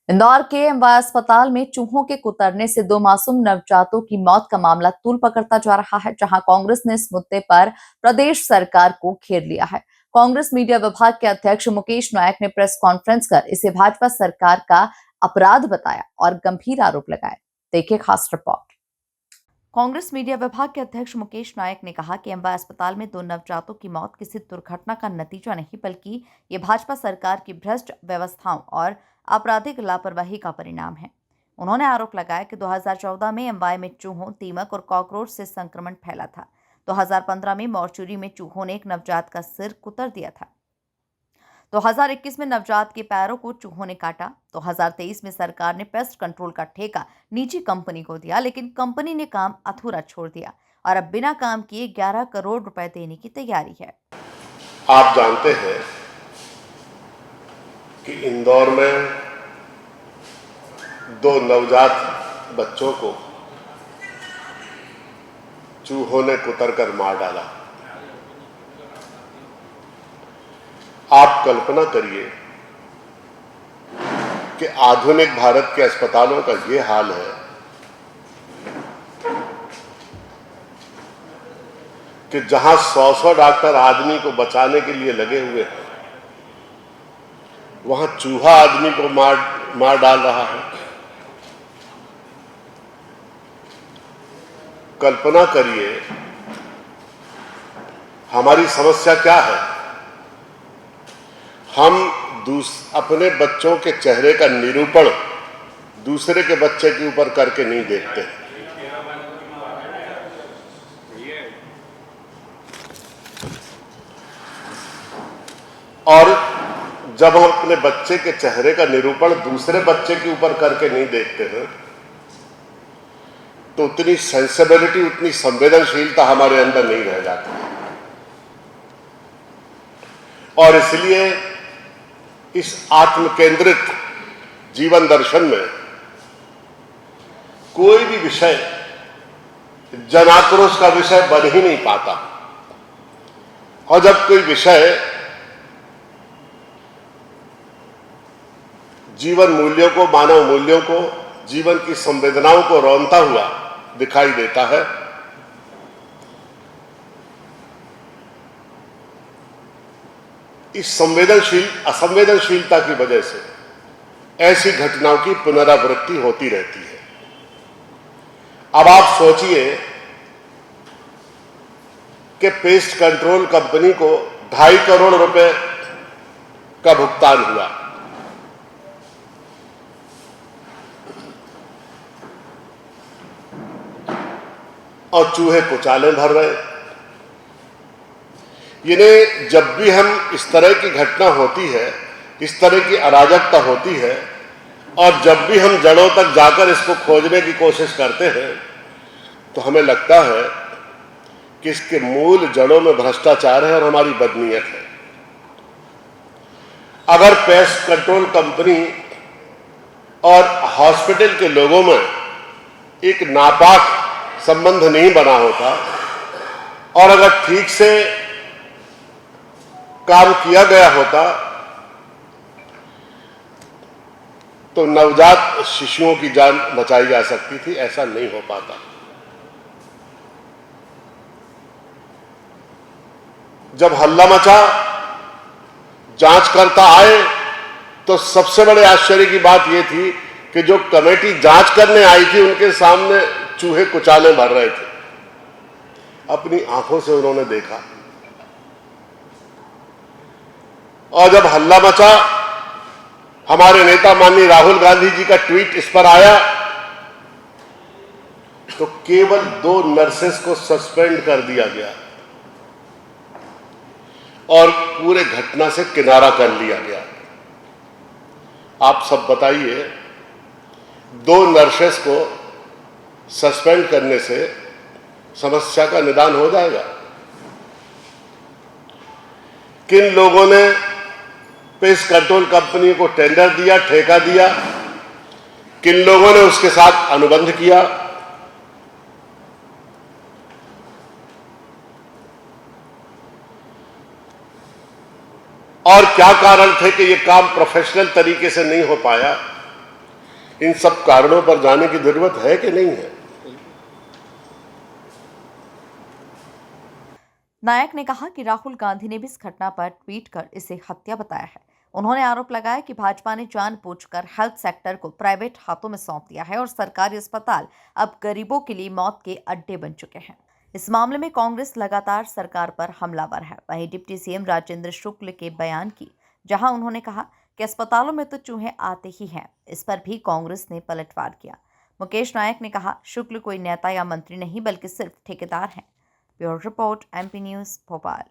इंदौर के एमवाय अस्पताल में चूहों के कुतरने से 2 मासूम नवजातों की मौत का मामला तूल पकड़ता जा रहा है, जहां कांग्रेस ने इस मुद्दे पर प्रदेश सरकार को घेर लिया है। कांग्रेस मीडिया विभाग के अध्यक्ष मुकेश नायक ने प्रेस कॉन्फ्रेंस कर इसे भाजपा सरकार का अपराध बताया और गंभीर आरोप लगाए। देखिए खास रिपोर्ट। कांग्रेस मीडिया विभाग के अध्यक्ष मुकेश नायक ने कहा कि एमवाय अस्पताल में 2 नवजातों की मौत किसी दुर्घटना का नतीजा नहीं, बल्कि ये भाजपा सरकार की भ्रष्ट व्यवस्थाओं और आपराधिक लापरवाही का परिणाम है। उन्होंने आरोप लगाया कि 2014 में एमवाय में चूहों, दीमक और कॉकरोच से संक्रमण फैला था। 2015 में मॉर्चुरी में चूहों ने एक नवजात का सिर कुतर दिया था। 2021 में नवजात के पैरों को चूहों ने काटा। 2023 में सरकार ने पेस्ट कंट्रोल का ठेका निजी कंपनी को दिया, लेकिन कंपनी ने काम अधूरा छोड़ दिया और अब बिना काम किए 11 करोड़ रुपए देने की तैयारी है। आप जानते हैं कि इंदौर में 2 नवजात बच्चों को चूहों ने कुतर कर मार डाला। आप कल्पना करिए कि आधुनिक भारत के अस्पतालों का ये हाल है कि जहां 100 डॉक्टर आदमी को बचाने के लिए लगे हुए हैं, वहां चूहा आदमी को मार डाल रहा है। कल्पना करिए हमारी समस्या क्या है। हम अपने बच्चों के चेहरे का निरूपण दूसरे के बच्चे के ऊपर करके नहीं देखते। और जब हम अपने बच्चे के चेहरे का निरूपण दूसरे बच्चे के ऊपर करके नहीं देखते हैं, तो उतनी सेंसिबिलिटी, उतनी संवेदनशीलता हमारे अंदर नहीं रह जाती। और इसलिए इस आत्मकेंद्रित जीवन दर्शन में कोई भी विषय जनाक्रोश का विषय बन ही नहीं पाता। और जब कोई विषय जीवन मूल्यों को, मानव मूल्यों को, जीवन की संवेदनाओं को रौंदता हुआ दिखाई देता है, इस असंवेदनशीलता की वजह से ऐसी घटनाओं की पुनरावृत्ति होती रहती है। अब आप सोचिए कि पेस्ट कंट्रोल कंपनी को 2.5 करोड़ रुपए का भुगतान हुआ। और चूहे कुचाले भर रहे। यानी जब भी हम इस तरह की घटना होती है, इस तरह की अराजकता होती है, और जब भी हम जड़ों तक जाकर इसको खोजने की कोशिश करते हैं, तो हमें लगता है कि इसके मूल जड़ों में भ्रष्टाचार है और हमारी बदनीयत है। अगर पेस्ट कंट्रोल कंपनी और हॉस्पिटल के लोगों में एक नापाक संबंध नहीं बना होता, और अगर ठीक से काम किया गया होता, तो नवजात शिशुओं की जान बचाई जा सकती थी। ऐसा नहीं हो पाता। जब हल्ला मचा, जांचकर्ता आए, तो सबसे बड़े आश्चर्य की बात यह थी कि जो कमेटी जांच करने आई थी, उनके सामने चूहे कुचाले भर रहे थे। अपनी आंखों से उन्होंने देखा। और जब हल्ला मचा, हमारे नेता माननीय राहुल गांधी जी का ट्वीट इस पर आया, तो केवल 2 नर्सेस को सस्पेंड कर दिया गया और पूरे घटना से किनारा कर लिया गया। आप सब बताइए, 2 नर्सेस को सस्पेंड करने से समस्या का निदान हो जाएगा? किन लोगों ने पेस्ट कंट्रोल कंपनी को टेंडर दिया, ठेका दिया? किन लोगों ने उसके साथ अनुबंध किया? और क्या कारण थे कि यह काम प्रोफेशनल तरीके से नहीं हो पाया? इन सब कारणों पर जाने की जरूरत है कि नहीं है? नायक ने कहा कि राहुल गांधी ने भी इस घटना पर ट्वीट कर इसे हत्या बताया है। उन्होंने आरोप लगाया कि भाजपा ने जानबूझकर हेल्थ सेक्टर को प्राइवेट हाथों में सौंप दिया है और सरकारी अस्पताल अब गरीबों के लिए मौत के अड्डे बन चुके हैं। इस मामले में कांग्रेस लगातार सरकार पर हमलावर है। वहीं डिप्टी सीएम राजेंद्र शुक्ल के बयान की, जहां उन्होंने कहा कि अस्पतालों में तो चूहे आते ही हैं, इस पर भी कांग्रेस ने पलटवार किया। मुकेश नायक ने कहा, शुक्ल कोई नेता या मंत्री नहीं बल्कि सिर्फ ठेकेदार हैं। Bureau report, MP news, Bhopal.